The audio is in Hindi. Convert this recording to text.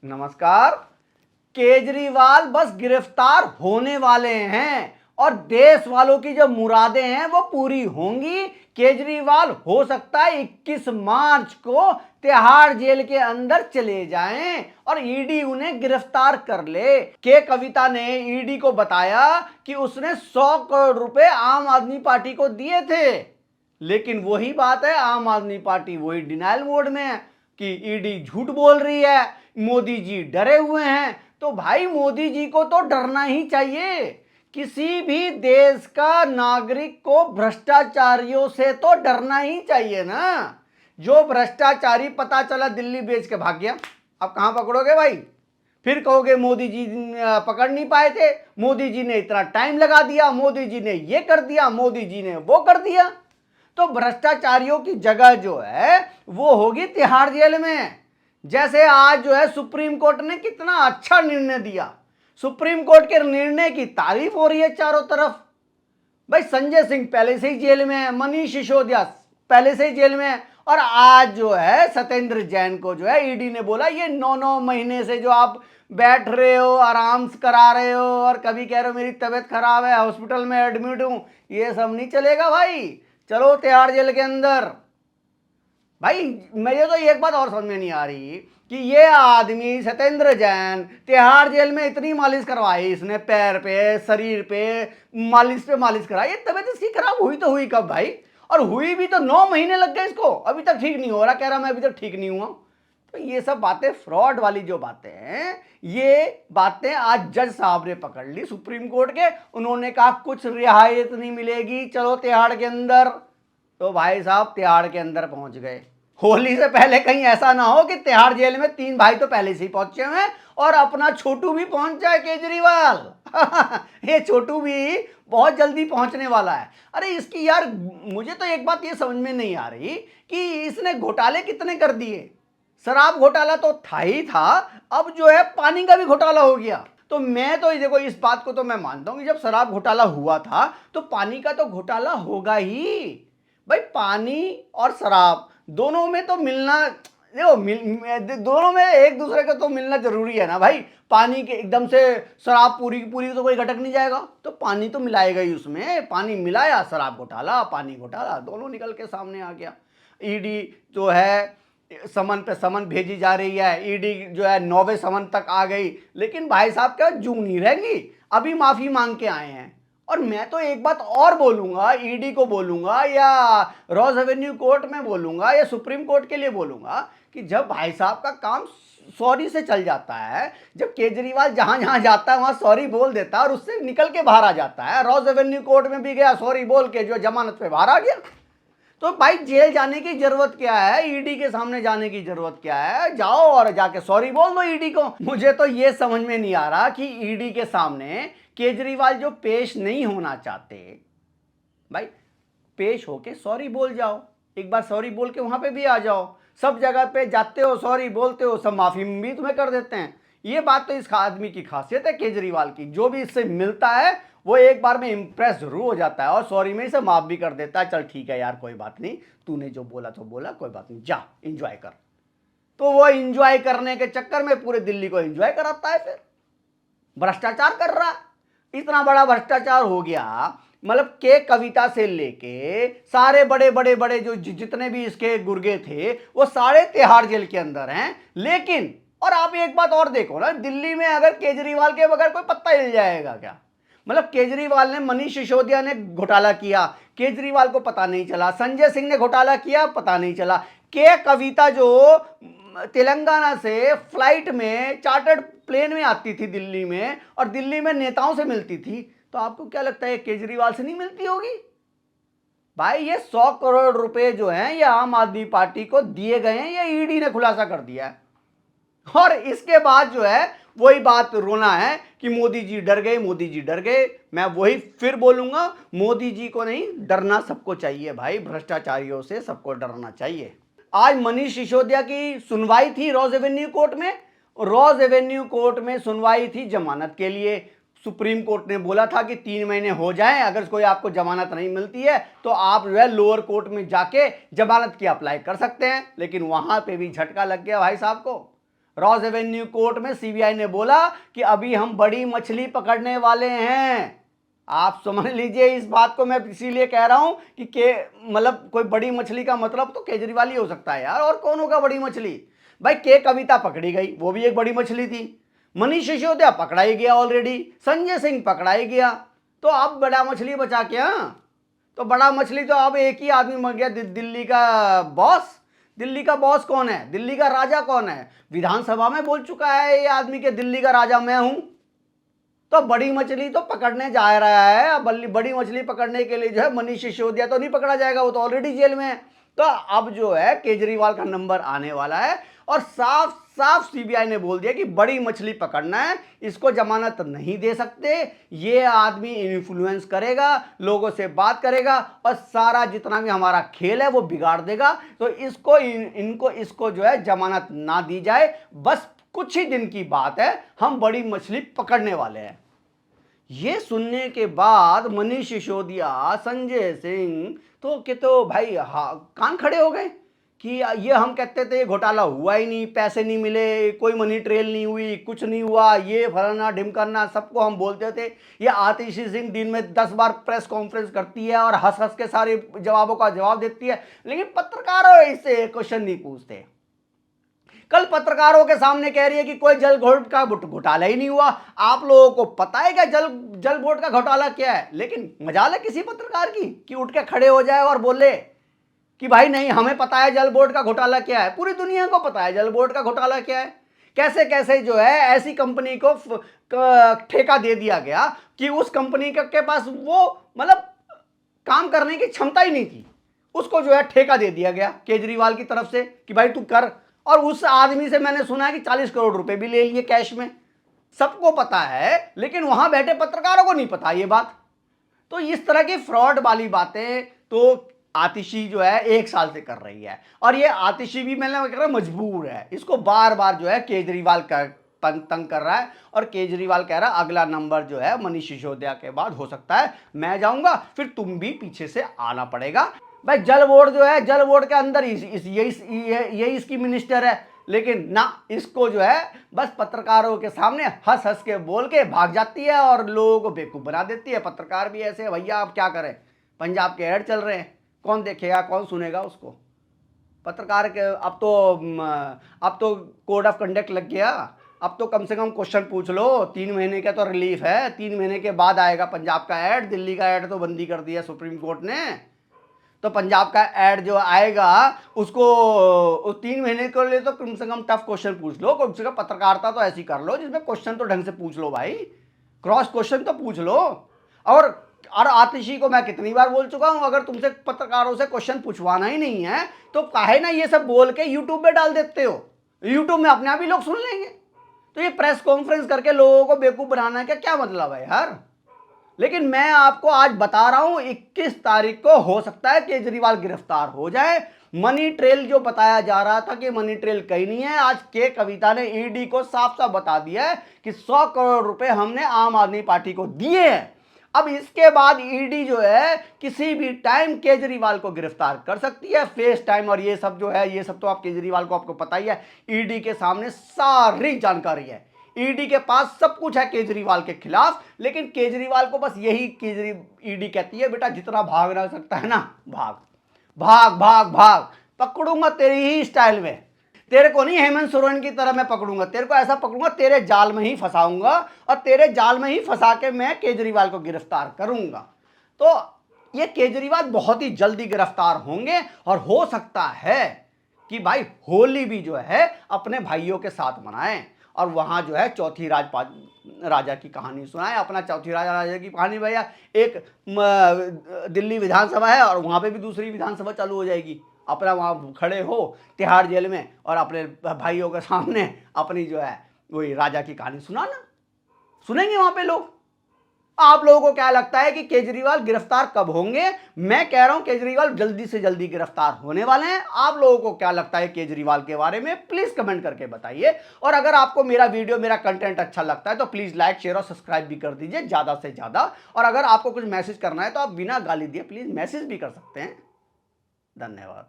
नमस्कार। केजरीवाल बस गिरफ्तार होने वाले हैं और देश वालों की जो मुरादें हैं वो पूरी होंगी। केजरीवाल हो सकता है 21 मार्च को तिहाड़ जेल के अंदर चले जाएं और ईडी उन्हें गिरफ्तार कर ले। के कविता ने ईडी को बताया कि उसने 100 करोड़ रुपए आम आदमी पार्टी को दिए थे, लेकिन वही बात है, आम आदमी पार्टी वही डिनायल मोड में है कि ईडी झूठ बोल रही है, मोदी जी डरे हुए हैं। तो भाई मोदी जी को तो डरना ही चाहिए। किसी भी देश का नागरिक को भ्रष्टाचारियों से तो डरना ही चाहिए ना। जो भ्रष्टाचारी पता चला दिल्ली बेच के भाग गया, अब कहां पकड़ोगे भाई? फिर कहोगे मोदी जी पकड़ नहीं पाए थे, मोदी जी ने इतना टाइम लगा दिया, मोदी जी ने ये कर दिया, मोदी जी ने वो कर दिया। तो भ्रष्टाचारियों की जगह जो है वो होगी तिहाड़ जेल में। जैसे आज जो है सुप्रीम कोर्ट ने कितना अच्छा निर्णय दिया, सुप्रीम कोर्ट के निर्णय की तारीफ हो रही है चारों तरफ। भाई संजय सिंह पहले से ही जेल में है, मनीष सिसोदिया पहले से ही जेल में है, और आज जो है सत्येंद्र जैन को जो है ईडी ने बोला ये 9-9 महीने से जो आप बैठ रहे हो, आराम करा रहे हो और कभी कह रहे हो मेरी तबीयत खराब है, हॉस्पिटल में एडमिट हूं, ये सब नहीं चलेगा भाई, चलो तिहाड़ जेल के अंदर। भाई मुझे तो एक बात और समझ में नहीं आ रही कि ये आदमी सत्येंद्र जैन तिहाड़ जेल में इतनी मालिश करवाई इसने, पैर पे, शरीर पे मालिश कराई, ये तबीयत इसकी खराब हुई तो हुई कब भाई? और हुई भी तो 9 महीने लग गए इसको, अभी तक ठीक नहीं हो रहा, कह रहा मैं अभी तक ठीक नहीं हुआ। तो ये सब बातें फ्रॉड वाली जो बातें हैं, ये बातें आज जज साहब ने पकड़ ली सुप्रीम कोर्ट के। उन्होंने कहा कुछ रियायत नहीं मिलेगी, चलो तिहाड़ के अंदर। तो भाई साहब तिहाड़ के अंदर पहुंच गए। होली से पहले कहीं ऐसा ना हो कि तिहाड़ जेल में 3 भाई तो पहले से ही पहुंचे हुए हैं और अपना छोटू भी पहुंच जाए केजरीवाल। ये छोटू भी बहुत जल्दी पहुंचने वाला है। अरे इसकी यार मुझे तो एक बात ये समझ में नहीं आ रही कि इसने घोटाले कितने कर दिए। शराब घोटाला तो था ही था, अब जो है पानी का भी घोटाला हो गया। तो मैं तो देखो इस बात को तो मैं मानता हूं कि जब शराब घोटाला हुआ था तो पानी का तो घोटाला होगा ही। भाई पानी और शराब दोनों में तो मिलना, देखो दोनों में एक दूसरे का तो मिलना जरूरी है ना भाई। पानी के एकदम से शराब पूरी की पूरी तो कोई घटक नहीं जाएगा, तो पानी तो मिलाएगा ही उसमें। पानी मिलाया, शराब घोटाला, पानी घोटाला, दोनों निकल के सामने आ गया। ईडी जो है समन पे समन भेजी जा रही है, ईडी जो है 9वें समन तक आ गई, लेकिन भाई साहब क्या जू नहीं रहेंगी, अभी माफी मांग के आए हैं। और मैं तो एक बात और बोलूंगा, ईडी को बोलूंगा या रॉज एवेन्यू कोर्ट में बोलूंगा या सुप्रीम कोर्ट के लिए बोलूंगा कि जब भाई साहब का काम सॉरी से चल जाता है, जब केजरीवाल जहां जहां जाता है वहां सॉरी बोल देता है और उससे निकल के बाहर आ जाता है, रॉज एवेन्यू कोर्ट में भी गया सॉरी बोल के जो जमानत पे बाहर आ गया, तो भाई जेल जाने की जरूरत क्या है? ईडी के सामने जाने की जरूरत क्या है? जाओ और जाके सॉरी बोल दो ईडी को। मुझे तो ये समझ में नहीं आ रहा कि ईडी के सामने केजरीवाल जो पेश नहीं होना चाहते, भाई पेश होके सॉरी बोल जाओ, एक बार सॉरी बोल के वहां पे भी आ जाओ। सब जगह पे जाते हो, सॉरी बोलते हो, सब माफी भी तुम्हें कर देते हैं। ये बात तो इस आदमी की खासियत है केजरीवाल की, जो भी इससे मिलता है वो एक बार में इंप्रेस जरूर हो जाता है और सॉरी में इसे माफ भी कर देता है, चल ठीक है यार कोई बात नहीं, तूने जो बोला तो बोला, कोई बात नहीं, जा एंजॉय कर। तो वो एंजॉय करने के चक्कर में पूरे दिल्ली को एंजॉय कराता है, फिर भ्रष्टाचार कर रहा। इतना बड़ा भ्रष्टाचार हो गया, मतलब के कविता से लेके सारे बड़े बड़े बड़े जो जितने भी इसके गुर्गे थे वो सारे तिहाड़ जेल के अंदर हैं। लेकिन और आप एक बात और देखो ना, दिल्ली में अगर केजरीवाल के बगैर कोई पत्ता हिल जाएगा क्या? मतलब केजरीवाल ने, मनीष सिसोदिया ने घोटाला किया, केजरीवाल को पता नहीं चला, संजय सिंह ने घोटाला किया, पता नहीं चला, के कविता जो तेलंगाना से फ्लाइट में चार्टर्ड प्लेन में आती थी दिल्ली में और दिल्ली में नेताओं से मिलती थी, तो आपको क्या लगता है केजरीवाल से नहीं मिलती होगी? भाई ये 100 करोड़ रुपए जो हैं ये आम आदमी पार्टी को दिए गए हैं, ये ईडी ने खुलासा कर दिया है। और इसके बाद जो है वही बात रोना है कि मोदी जी डर गए, मोदी जी डर गए। मैं वही फिर बोलूंगा, मोदी जी को नहीं डरना सबको चाहिए भाई, भ्रष्टाचारियों से सबको डरना चाहिए। आज मनीष सिसोदिया की सुनवाई थी रॉज एवेन्यू कोर्ट में, रॉज एवेन्यू कोर्ट में सुनवाई थी जमानत के लिए। सुप्रीम कोर्ट ने बोला था कि 3 महीने हो जाएं, अगर कोई आपको जमानत नहीं मिलती है तो आप जो है लोअर कोर्ट में जाके जमानत की अप्लाई कर सकते हैं, लेकिन वहां पे भी झटका लग गया भाई साहब को। रॉस एवेन्यू कोर्ट में सीबीआई ने बोला कि अभी हम बड़ी मछली पकड़ने वाले हैं। आप समझ लीजिए इस बात को, मैं इसीलिए कह रहा हूं कि मतलब कोई बड़ी मछली का मतलब तो केजरीवाल ही हो सकता है यार, और कौन होगा बड़ी मछली? भाई के कविता पकड़ी गई, वो भी एक बड़ी मछली थी। मनीष सिसोदिया पकड़ा ही गया ऑलरेडी, संजय सिंह पकड़ा ही गया, तो अब बड़ा मछली बचा क्या? तो बड़ा मछली तो अब एक ही आदमी बन गया, दिल्ली का बॉस। दिल्ली का बॉस कौन है? दिल्ली का राजा कौन है? विधानसभा में बोल चुका है ये आदमी के दिल्ली का राजा मैं हूं। तो बड़ी मछली तो पकड़ने जा रहा है। बड़ी मछली पकड़ने के लिए जो है मनीष सिसोदिया तो नहीं पकड़ा जाएगा, वो तो ऑलरेडी जेल में है। तो अब जो है केजरीवाल का नंबर आने वाला है, और साफ साफ सीबीआई ने बोल दिया कि बड़ी मछली पकड़ना है, इसको जमानत नहीं दे सकते। ये आदमी इन्फ्लुएंस करेगा, लोगों से बात करेगा, और सारा जितना भी हमारा खेल है वो बिगाड़ देगा। तो इसको जो है जमानत ना दी जाए, बस कुछ ही दिन की बात है, हम बड़ी मछली पकड़ने वाले हैं। ये सुनने के बाद मनीष सिसोदिया, संजय सिंह तो भाई कान खड़े हो गए कि ये हम कहते थे घोटाला हुआ ही नहीं, पैसे नहीं मिले, कोई मनी ट्रेल नहीं हुई, कुछ नहीं हुआ, ये फलाना ढिमकाना सबको हम बोलते थे। ये आतिशी सिंह दिन में 10 बार प्रेस कॉन्फ्रेंस करती है और हंस हंस के सारे जवाबों का जवाब देती है, लेकिन पत्रकारों इससे क्वेश्चन नहीं पूछते। कल पत्रकारों के सामने कह रही है कि कोई जल बोर्ड का घोटाला ही नहीं हुआ। आप लोगों को पता है क्या जल बोर्ड का घोटाला क्या है? लेकिन मजाल है किसी पत्रकार की कि उठ के खड़े हो जाए और बोले कि भाई नहीं हमें पता है जल बोर्ड का घोटाला क्या है। पूरी दुनिया को पता है जल बोर्ड का घोटाला क्या है। कैसे कैसे जो है ऐसी कंपनी को ठेका दे दिया गया कि उस कंपनी के पास वो मतलब काम करने की क्षमता ही नहीं थी, उसको जो है ठेका दे दिया गया केजरीवाल की तरफ से कि भाई तू कर। और उस आदमी से मैंने सुना है कि 40 करोड़ रुपए भी ले लिए कैश में। सबको पता है, लेकिन वहां बैठे पत्रकारों को नहीं पता ये बात। तो इस तरह की फ्रॉड वाली बातें तो आतिशी जो है 1 साल से कर रही है, और ये आतिशी भी मैंने कह रहा मजबूर है, इसको बार बार जो है केजरीवाल का तंग कर रहा है। और केजरीवाल कह रहा है अगला नंबर जो है मनीष सिसोदिया के बाद हो सकता है मैं जाऊंगा, फिर तुम भी पीछे से आना पड़ेगा। भाई जल बोर्ड जो है, जल बोर्ड के अंदर यही इसकी मिनिस्टर है, लेकिन ना इसको जो है बस पत्रकारों के सामने हंस हंस के बोल के भाग जाती है और लोगों को बेवकूफ बना देती है। पत्रकार भी ऐसे है भैया, आप क्या करें, पंजाब के ऐड चल रहे हैं, कौन देखेगा कौन सुनेगा उसको। पत्रकार के अब तो कोड ऑफ कंडक्ट लग गया, अब तो कम से कम क्वेश्चन पूछ लो। 3 महीने का तो रिलीफ है, 3 महीने के बाद आएगा पंजाब का ऐड। दिल्ली का ऐड तो बंदी कर दिया सुप्रीम कोर्ट ने, तो पंजाब का ऐड जो आएगा उसको उस 3 महीने के लिए तो कम से कम टफ क्वेश्चन पूछ लो। कम से कम पत्रकारिता तो ऐसी कर लो जिसमें क्वेश्चन तो ढंग से पूछ लो भाई, क्रॉस क्वेश्चन तो पूछ लो। और आतिशी को मैं कितनी बार बोल चुका हूं, अगर तुमसे पत्रकारों से क्वेश्चन पूछवाना ही नहीं है तो काहे ना ये सब बोल के यूट्यूब पे डाल देते हो, यूट्यूब में अपने आप ही लोग सुन लेंगे। तो ये प्रेस कॉन्फ्रेंस करके लोगों को बेवकूफ बनाना का क्या मतलब है यार। लेकिन मैं आपको आज बता रहा हूं 21 तारीख को हो सकता है केजरीवाल गिरफ्तार हो जाए। मनी ट्रेल जो बताया जा रहा था कि मनी ट्रेल कहीं नहीं है, आज के कविता ने ईडी को साफ साफ बता दिया है कि 100 करोड़ रुपए हमने आम आदमी पार्टी को दिए हैं। अब इसके बाद ईडी जो है किसी भी टाइम केजरीवाल को गिरफ्तार कर सकती है, फेस टाइम और ये सब जो है, ये सब तो आप केजरीवाल को आपको पता ही है। ईडी के सामने सारी जानकारी है, ईडी के पास सब कुछ है केजरीवाल के खिलाफ। लेकिन केजरीवाल को बस यही ईडी कहती है बेटा जितना भाग रह सकता है ना भाग भाग भाग भाग, पकड़ूंगा तेरी ही स्टाइल में, तेरे को नहीं हेमंत सोरेन की तरह मैं पकड़ूंगा, तेरे को ऐसा पकड़ूंगा तेरे जाल में ही फंसाऊंगा, और तेरे जाल में ही फंसा के मैं केजरीवाल को गिरफ्तार करूंगा। तो ये केजरीवाल बहुत ही जल्दी गिरफ्तार होंगे, और हो सकता है कि भाई होली भी जो है अपने भाइयों के साथ मनाएं, और वहां जो है चौथी राजा की कहानी सुनाए। अपना चौथी राजा की कहानी भैया, एक दिल्ली विधानसभा है और वहां पे भी दूसरी विधानसभा चालू हो जाएगी। अपना वहां खड़े हो तिहाड़ जेल में और अपने भाइयों के सामने अपनी जो है वही राजा की कहानी सुनाना, सुनेंगे वहां पे लोग। आप लोगों को क्या लगता है कि केजरीवाल गिरफ्तार कब होंगे? मैं कह रहा हूं केजरीवाल जल्दी से जल्दी गिरफ्तार होने वाले हैं। आप लोगों को क्या लगता है केजरीवाल के बारे में? प्लीज कमेंट करके बताइए। और अगर आपको मेरा वीडियो, मेरा कंटेंट अच्छा लगता है तो प्लीज लाइक, शेयर और सब्सक्राइब भी कर दीजिए ज्यादा से ज्यादा। और अगर आपको कुछ मैसेज करना है तो आप बिना गाली दिए प्लीज मैसेज भी कर सकते हैं। धन्यवाद।